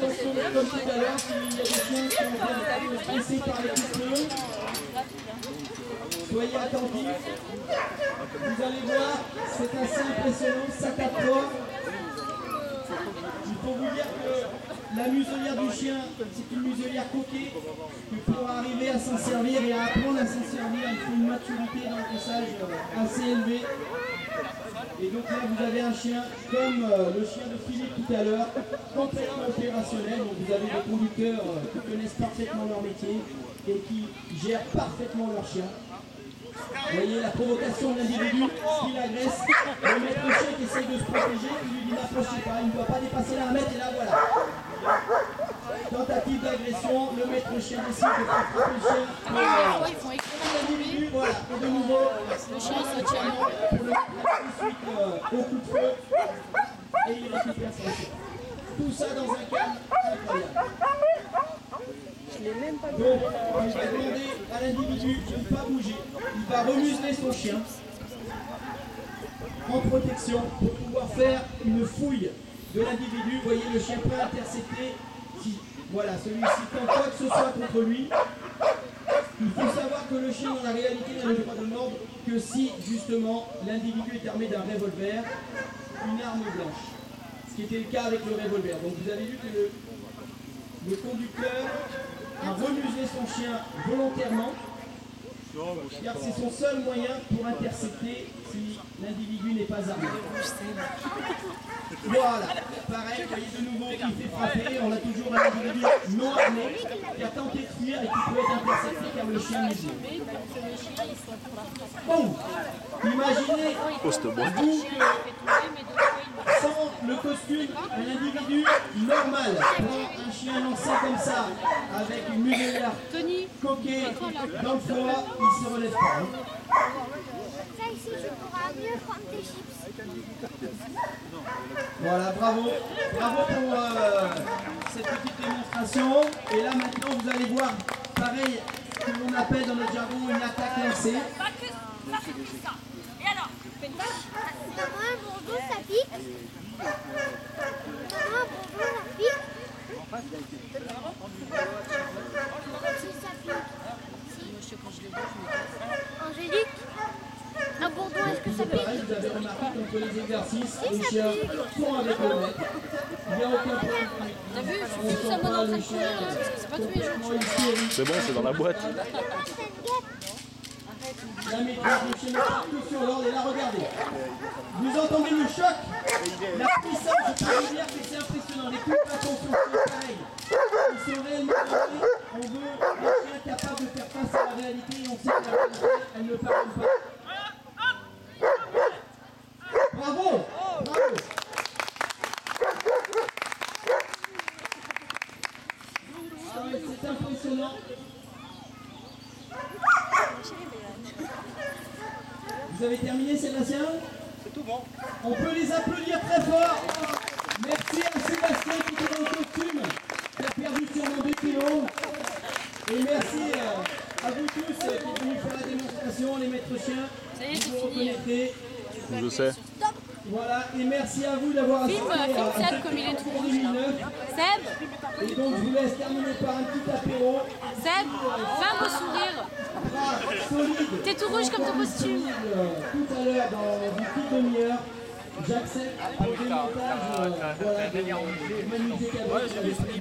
attention comme tout à l'heure, s'il y a des chiens qui ont été blessés par les coups de feu, soyez attentifs. Vous allez voir, c'est assez impressionnant, ça tape fort. Il faut vous dire que la muselière du chien, c'est une muselière coquée, que pour arriver à s'en servir et à apprendre à s'en servir, il faut une maturité dans le dressage assez élevée. Et donc là, vous avez un chien comme le chien de Philippe tout à l'heure, complètement opérationnel. Donc vous avez des conducteurs qui connaissent parfaitement leur métier et qui gèrent parfaitement leur chien. Vous voyez la provocation de l'individu qui l'agresse, le maître chien qui essaye de se protéger, il lui dit n'approchez pas, il ne doit pas dépasser la 1 mètre et là voilà. Tentative d'agression, le maître chien décide de faire frapper le chien. L'individu, voilà, et de nouveau, le chien se tient pour le mettre ensuite au coup de feu et il récupère son chien. Tout ça dans un calme incroyable. Donc, je vais demander à l'individu de ne pas bouger. Il va remuseler son chien en protection pour pouvoir faire une fouille de l'individu. Vous voyez, le chien peut intercepter. Voilà, celui-ci tente quoi que ce soit contre lui. Il faut savoir que le chien, dans la réalité, n'a le droit de mordre que si, justement, l'individu est armé d'un revolver, une arme blanche. Ce qui était le cas avec le revolver. Donc, vous avez vu que le conducteur a remusé son chien volontairement, car c'est son seul moyen pour intercepter si l'individu n'est pas armé. Voilà, pareil, vous voyez de nouveau qu'il fait frapper, on a toujours un individu non armé qui a tenté de fuir et qui peut être intercepté car le chien est joué. Bon, imaginez vous que sans le costume, un individu normal prend un chien lancé comme ça, avec une muselière coquée dans le foie, il ne se relève pas. Ça ici, je pourrais mieux prendre des chips. Voilà, bravo. Bravo pour cette petite démonstration. Et là maintenant, vous allez voir, pareil, ce que l'on appelle dans notre jargon une attaque lancée. Ça c'est plus ça. Et alors Maman, un bonjour, ça pique. Maman, un bonjour, ça pique. Si ça pique. Angélique, un bourdon, est-ce que ça pique? Pareil, vous avez remarqué qu'entre les exercices, les chiens font avec le maître. Il n'y a aucun problème. t'as vu, je ça m'a en train de courir, c'est pas tous les jours. C'est bon, c'est dans la boîte. La maîtrise du chien tout sur l'ordre et là, regardez. Vous entendez le choc, la puissance, je peux vous dire que c'est impressionnant. Les coups de bâton sont pareils. Ils sont réellement dorés. On veut des chiens capables de faire face à la réalité et on sait que la réalité, elle ne parle pas. Bravo! Bravo! Ah ouais, c'est impressionnant. Vous avez terminé, Sébastien? C'est tout bon. On peut les applaudir très fort. Merci à Sébastien qui était dans le costume, qui a perdu sûrement 2 kilos. Et merci à vous tous qui êtes venus faire la démonstration, les maîtres chiens. Ça y est, c'est Vous fini. reconnaîtrez. Je sais. Voilà, et merci à vous d'avoir assisté Filme Seb comme il est tout rouge là. Seb, Et donc je vous laisse terminer par un petit apéro. Seb, fais un beau sourire. Solide. T'es tout rouge comme ton costume. Tout à l'heure dans une petite demi-heure. J'accepte pour le démontage. Voilà, de magnifiques cadeaux.